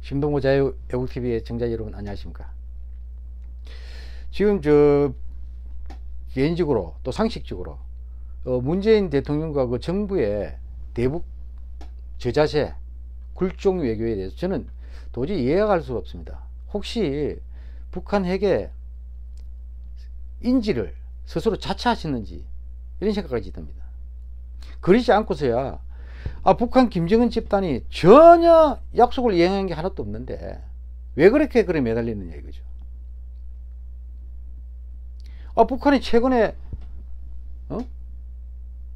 신동호 자유애국TV의 청자 여러분 안녕하십니까. 지금 개인적으로 또 상식적으로 문재인 대통령과 그 정부의 대북 저자세 굴종 외교에 대해서 저는 도저히 이해가 갈 수가 없습니다. 혹시 북한 핵의 인지를 스스로 자처하셨는지 이런 생각까지 듭니다. 그러지 않고서야 북한 김정은 집단이 전혀 약속을 이행한 게 하나도 없는데 왜 그렇게 매달리느냐 이거죠. 북한이 최근에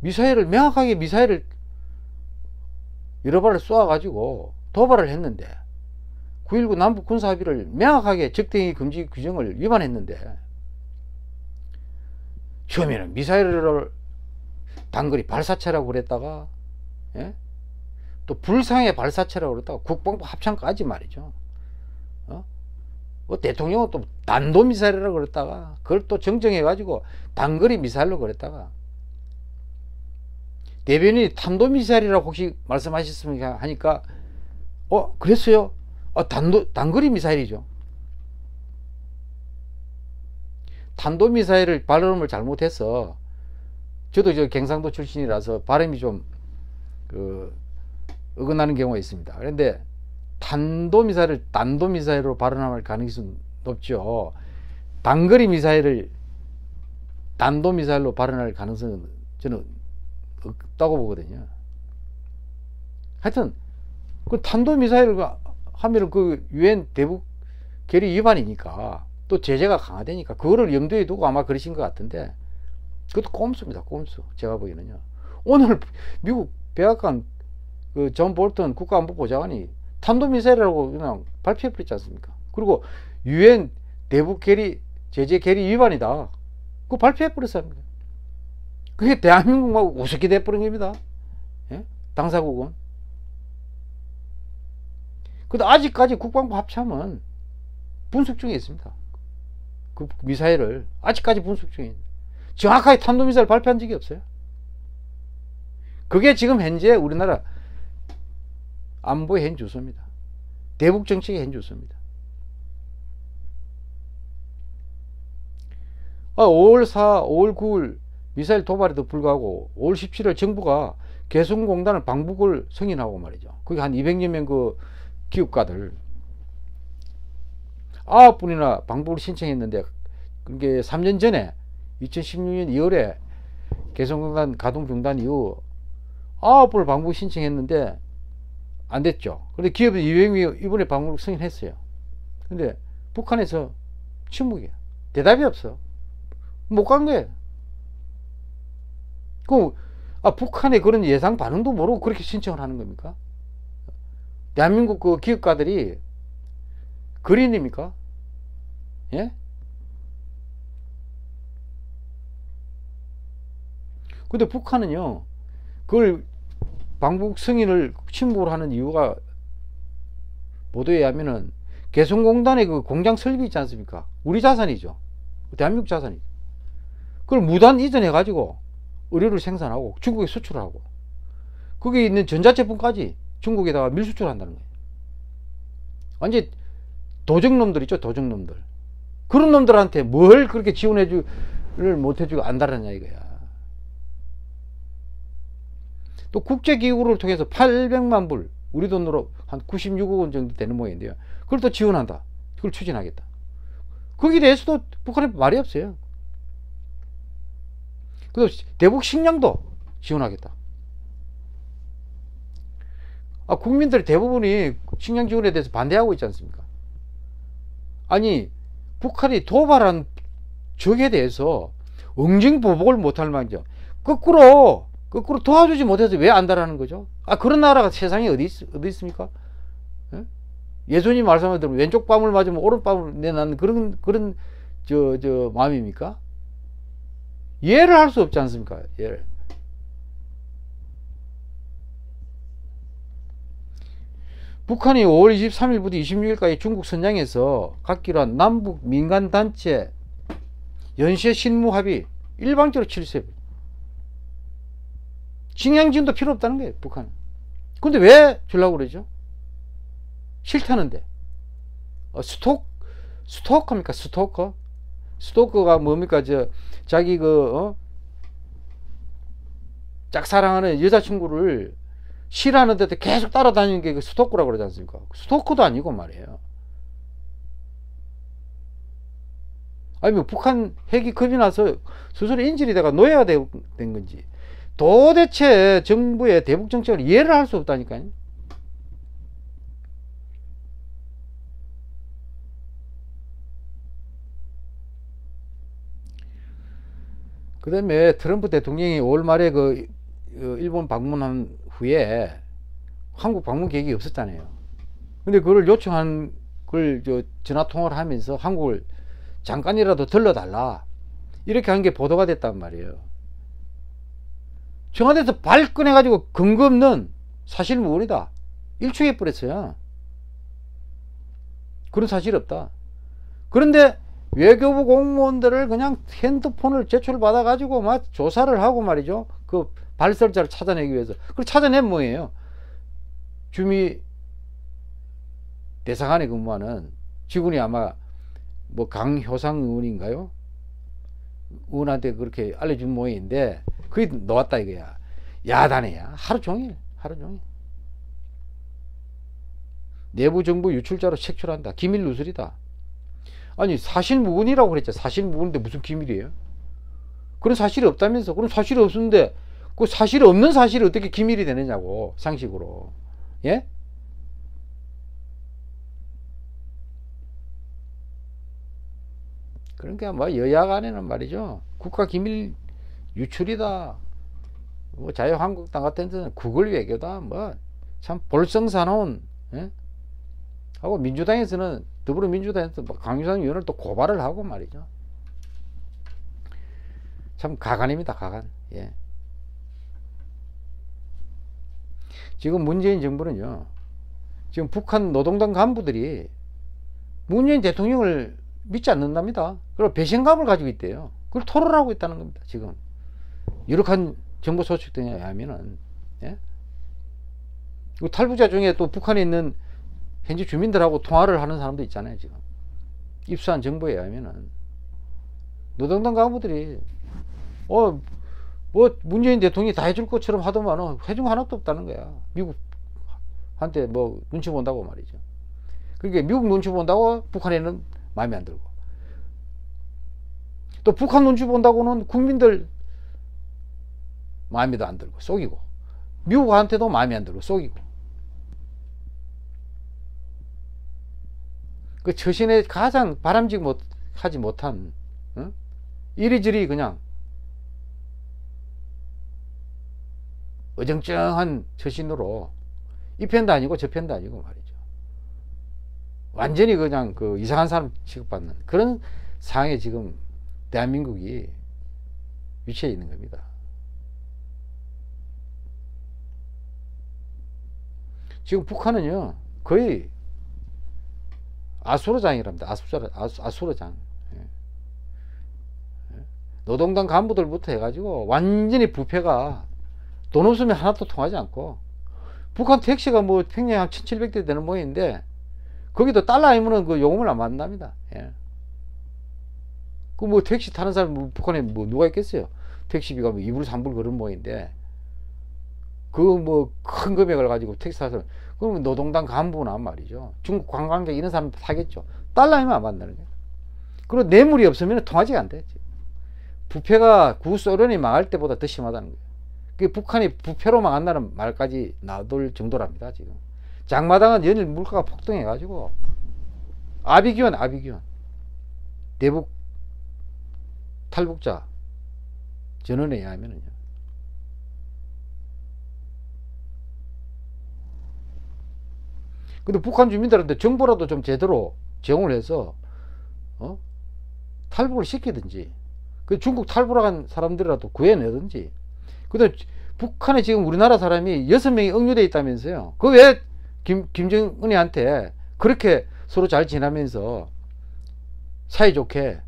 명확하게 미사일을 여러 발을 쏘아가지고 도발을 했는데 9.19 남북 군사합의를 명확하게 적대행위 금지 규정을 위반했는데 처음에는 미사일을 단거리 발사체라고 그랬다가 또 불상의 발사체라고 그랬다가 국방부 합창까지 말이죠. 대통령은 또弾道미사일이라고 그랬다가 그걸 또 정정해 가지고 단거리 미사일로 그랬다가 대변인이 탄도미사일이라고 혹시 말씀하셨습니까 하니까 그랬어요? 단거리 미사일이죠. 탄도미사일을 발음을 잘못해서 저도 경상도 출신이라서 발음이 좀 어긋나는 경우가 있습니다. 그런데 탄도미사일을 단도미사일로 발음할 가능성이 높죠. 단거리 미사일을 단도미사일로 발음할 가능성은 저는 없다고 보거든요. 하여튼 그 탄도미사일 하면은 그 유엔 대북 결의 위반이니까 또 제재가 강화되니까 그거를 염두에 두고 아마 그러신 것 같은데 그것도 꼼수입니다. 꼼수. 제가 보기에는요. 오늘 미국 백악관 그 존 볼턴 국가안보보좌관이 탄도미사일이라고 그냥 발표해버렸지 않습니까? 그리고 유엔 대북 결의 제재 결의 위반이다. 그거 발표해버렸어요. 그게 대한민국하고 우습게 돼버린 겁니다. 당사국은. 근데 아직까지 국방부 합참은 분석 중에 있습니다. 그 미사일을 아직까지 분석 중에 있습니다. 정확하게 탄도미사일 발표한 적이 없어요. 그게 지금 현재 우리나라 안보의 현주소입니다. 대북 정책의 현주소입니다. 5월 4, 5월 9일 미사일 도발에도 불구하고 5월 17일 정부가 개성공단을 방북을 승인하고 말이죠. 그게 한 200여 명 그 기업가들 9분이나 방북을 신청했는데 그게 3년 전에 2016년 2월에 개성공단 가동 중단 이후 9분을 방북 신청했는데 안 됐죠. 그런데 기업이 200명이 이번에 방북을 승인했어요. 근데 북한에서 침묵이에요. 대답이 없어. 못 간 거예요. 북한의 그런 예상 반응도 모르고 그렇게 신청을 하는 겁니까? 대한민국 그 기업가들이 거린입니까? 예? 근데 북한은요, 그걸 방북 승인을 침묵을 하는 이유가 보도에 의하면은 개성공단의 그 공장 설비 있지 않습니까? 우리 자산이죠. 대한민국 자산이죠. 그걸 무단 이전해 가지고 의료를 생산하고 중국에 수출하고 거기에 있는 전자제품까지 중국에다가 밀수출한다는 거예요. 완전 도적놈들 있죠. 도적놈들. 그런 놈들한테 뭘 그렇게 지원해주를 못해주고 안달하냐 이거야. 또 국제기구를 통해서 800만 불 우리 돈으로 한 96억 원 정도 되는 모양인데요. 그걸 또 지원한다. 그걸 추진하겠다. 거기에 대해서도 북한에 말이 없어요. 그리고 대북 식량도 지원하겠다. 국민들 대부분이 식량 지원에 대해서 반대하고 있지 않습니까? 아니 북한이 도발한 적에 대해서 응징보복을 못할 망정 거꾸로 도와주지 못해서 왜 안달하는 거죠? 그런 나라가 세상에 어디 있습니까? 예수님 말씀하신 대로 왼쪽 뺨을 맞으면 오른 뺨을 내놓는 그런 마음입니까? 이해를 할 수 없지 않습니까? 이해를. 북한이 5월 23일부터 26일까지 중국 선양에서 갖기로 한 남북 민간단체 연쇄 신무 합의 일방적으로 취소해. 식량지원도 필요 없다는 거예요, 북한은. 근데 왜 주려고 그러죠? 싫다는데. 스토커입니까? 스토커? 스토커가 뭡니까? 자기 짝사랑하는 여자친구를 싫어하는데 계속 따라다니는 게 스토커라고 그러지 않습니까? 스토커도 아니고 말이에요. 아니, 뭐, 북한 핵이 겁이 나서 스스로 인질이 돼가 노예가 된 건지. 도대체 정부의 대북 정책을 이해를 할 수 없다니까요. 그 다음에 트럼프 대통령이 5월 말에 일본 방문한 후에 한국 방문 계획이 없었잖아요. 근데 그걸 요청한 걸 전화 통화를 하면서 한국을 잠깐이라도 들러달라, 이렇게 한 게 보도가 됐단 말이에요. 청와대에서 발끈해가지고 근거 없는 사실무근이다, 일축해 버렸어요. 그런 사실이 없다. 그런데 외교부 공무원들을 그냥 핸드폰을 제출받아 가지고 막 조사를 하고 말이죠. 그 발설자를 찾아내기 위해서. 그걸 찾아내면 뭐예요? 주미 대사관에 근무하는 직원이 아마 뭐 강효상 의원인가요? 의원한테 그렇게 알려준 모양인데 그게 나왔다 이거야. 야단이야. 하루 종일. 내부 정보 유출자로 색출한다. 기밀 누설이다. 아니, 사실무근이라고 그랬죠. 사실무근인데 무슨 기밀이에요? 그런 사실이 없다면서. 그럼 사실이 없는데 그 사실이 없는 사실이 어떻게 기밀이 되느냐고, 상식으로. 예? 그러니까 뭐 여야 간에는 말이죠, 국가기밀 유출이다, 뭐 자유한국당 같은 데는 국을 외교다, 뭐 참 볼성사나운, 예? 하고 민주당에서는, 더불어민주당에서 강유상 의원을 또 고발을 하고 말이죠. 참 가관입니다, 가관. 예. 지금 문재인 정부는요, 지금 북한 노동당 간부들이 문재인 대통령을 믿지 않는답니다. 그리고 배신감을 가지고 있대요. 그걸 토로하고 있다는 겁니다, 지금. 유력한 정보 소식 등에 의하면은. 예? 탈북자 중에 또 북한에 있는 현지 주민들하고 통화를 하는 사람도 있잖아요, 지금. 입수한 정보에 의하면은. 노동당 간부들이, 뭐, 문재인 대통령이 다 해줄 것처럼 하더만, 해준 거 하나도 없다는 거야. 미국한테 뭐, 눈치 본다고 말이죠. 그러니까 미국 눈치 본다고 북한에는 마음에 안 들고. 또 북한 눈치 본다고는 국민들 마음에도 안 들고, 속이고. 미국한테도 마음에 안 들고, 속이고. 그 처신에 가장 바람직하지 못한, 이리저리 그냥 어정쩡한 처신으로 이 편도 아니고 저 편도 아니고 말이죠. 완전히 그냥 그 이상한 사람 취급받는 그런 상황에 지금 대한민국이 위치해 있는 겁니다. 지금 북한은요, 거의 아수라장이랍니다. 아수라장. 노동당 간부들부터 해가지고 완전히 부패가 돈 없으면 하나도 통하지 않고, 북한 택시가 뭐 평양에 한 1700대 되는 모양인데 거기도 달러 아니면은 그 요금을 안 받는답니다. 예. 그 뭐 택시 타는 사람 뭐 북한에 뭐 누가 있겠어요? 택시비가 뭐 2불 3불 그런 모양인데 그 뭐 큰 금액을 가지고 택시 타서, 그러면 노동당 간부나 말이죠, 중국 관광객 이런 사람 타겠죠. 달러 아니면 안 받는다는 거예요. 그리고 뇌물이 없으면 통하지가 안 돼. 부패가 구소련이 망할 때보다 더 심하다는 거예요. 그 북한이 부패로 망한다는 말까지 나돌 정도랍니다, 지금. 장마당은 연일 물가가 폭등해가지고, 아비규환. 대북 탈북자 전원에 의하면은요. 근데 북한 주민들한테 정보라도 좀 제대로 제공을 해서, 탈북을 시키든지, 그 중국 탈북한 사람들이라도 구해내든지. 근데 북한에 지금 우리나라 사람이 6명이 억류되어 있다면서요. 그 왜 김정은이한테 그렇게 서로 잘 지나면서 사이좋게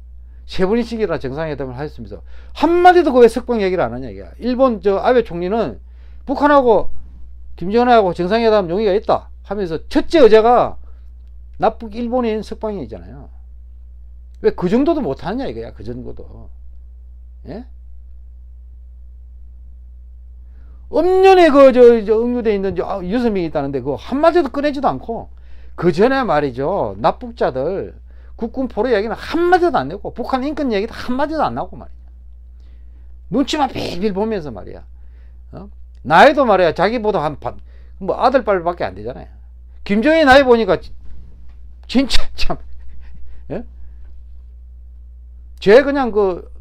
3번씩이나 정상회담을 하셨으면서 한마디도 그 왜 석방 얘기를 안 하냐 이게. 일본 아베 총리는 북한하고 김정은하고 정상회담 용의가 있다 하면서 첫째 의제가 남북 일본인 석방이잖아요. 왜 그 정도도 못하느냐 이거야. 그 정도도. 예? 음년에 응유돼 있는 6명이 있다는데 그거 한마디도 꺼내지도 않고, 그 전에 말이죠, 납북자들 국군 포로 얘기는 한마디도 안 내고, 북한 인권 얘기도 한마디도 안 나오고 말이야. 눈치만 빌빌 보면서 말이야. 나이도 말이야, 자기보다 뭐 아들뻘밖에 안 되잖아요. 김정일 나이 보니까 진짜 참, 예? 쟤 그냥 그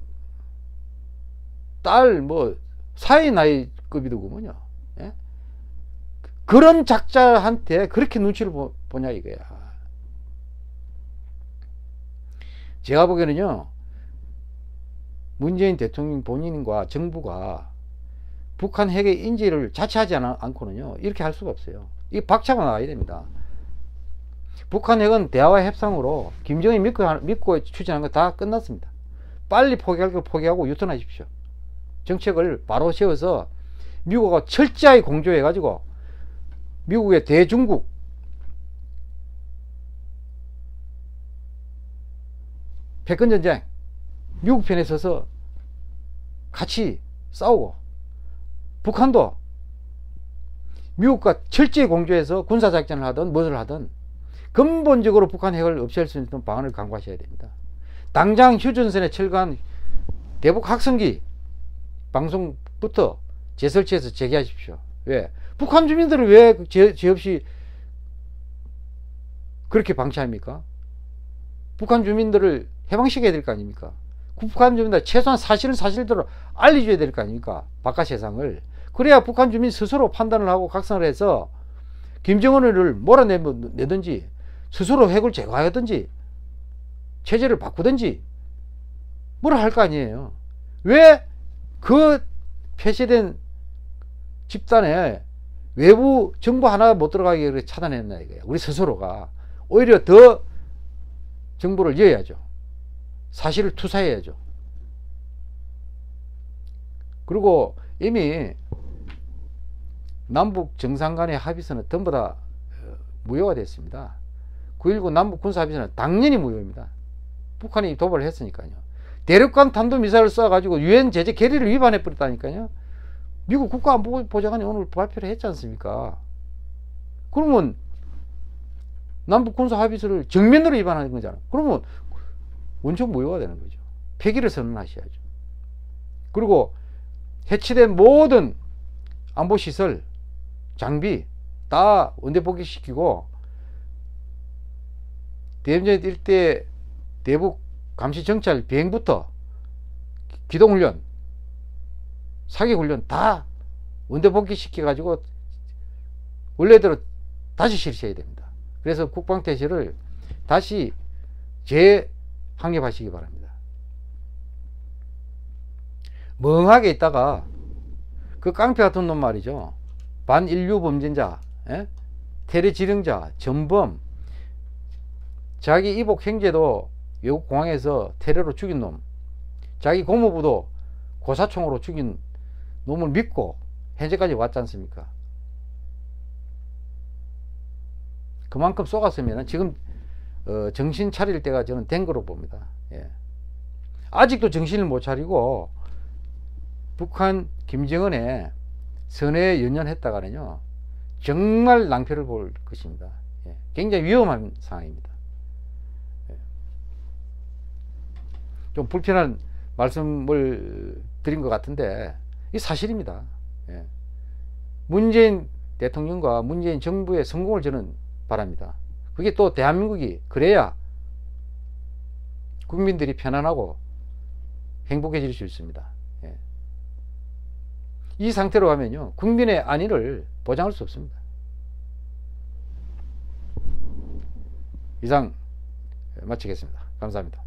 딸 뭐 사이 나이급이더구먼요. 예? 그런 작자한테 그렇게 눈치를 보냐 이거야. 제가 보기에는요, 문재인 대통령 본인과 정부가 북한 핵의 인지를 자체하지 않고는요, 이렇게 할 수가 없어요. 이 박차가 나와야 됩니다. 북한 핵은 대화와 협상으로 김정일 믿고 추진한 거 다 끝났습니다. 빨리 포기할 거 포기하고 유턴하십시오. 정책을 바로 세워서 미국하고 철저히 공조해 가지고 미국의 대중국 패권전쟁 미국 편에 서서 같이 싸우고, 북한도 미국과 철저히 공조해서 군사작전을 하든 무엇을 하든 근본적으로 북한 핵을 없앨 수 있는 방안을 강구하셔야 됩니다. 당장 휴전선에 철거한 대북 확성기 방송부터 재설치해서 재개하십시오. 왜? 북한 주민들을 왜 죄 없이 그렇게 방치합니까? 북한 주민들을 해방시켜야 될 거 아닙니까? 북한 주민들 최소한 사실은 사실대로 알려줘야 될 거 아닙니까? 바깥 세상을. 그래야 북한 주민 스스로 판단을 하고 각성을 해서 김정은을 몰아내든지 스스로 핵을 제거하든지 체제를 바꾸든지 뭘 할 거 아니에요. 왜 그 폐쇄된 집단에 외부 정보 하나 못 들어가게 차단했나 이거예요. 우리 스스로가 오히려 더 정보를 이어야죠. 사실을 투사해야죠. 그리고 이미 남북 정상 간의 합의서는 전부 다 무효가 됐습니다. 9.19 남북 군사합의서는 당연히 무효입니다. 북한이 도발을 했으니까요. 대륙간 탄도미사일을 쏴가지고 유엔 제재 결의를 위반해 버렸다니까요. 미국 국가안보보좌관이 오늘 발표를 했지 않습니까? 그러면 남북 군사 합의서를 정면으로 위반하는 거잖아. 그러면 원천 무효가 되는 거죠. 폐기를 선언하셔야죠. 그리고 해치된 모든 안보시설, 장비 다 원대 복귀시키고 대전전 일대 대북 감시정찰 비행부터 기동훈련, 사격훈련 다 원대 복귀시켜 가지고 원래대로 다시 실시해야 됩니다. 그래서 국방태세를 다시 재확립하시기 바랍니다. 멍하게 있다가 그 깡패 같은 놈 말이죠, 반인류 범죄자, 테러 지령자, 전범, 자기 이복 형제도 외국 공항에서 테러로 죽인 놈, 자기 고모부도 고사총으로 죽인 놈을 믿고 현재까지 왔지 않습니까? 그만큼 쏘갔으면 지금 정신 차릴 때가 저는 된 거로 봅니다. 예. 아직도 정신을 못 차리고 북한 김정은의 선회에 연연했다가는요, 정말 낭패를 볼 것입니다. 예. 굉장히 위험한 상황입니다. 예. 좀 불편한 말씀을 드린 것 같은데 이 사실입니다. 예. 문재인 대통령과 문재인 정부의 성공을 저는 바랍니다. 그게 또 대한민국이 그래야 국민들이 편안하고 행복해질 수 있습니다. 예. 이 상태로 가면요, 국민의 안위를 보장할 수 없습니다. 이상 마치겠습니다. 감사합니다.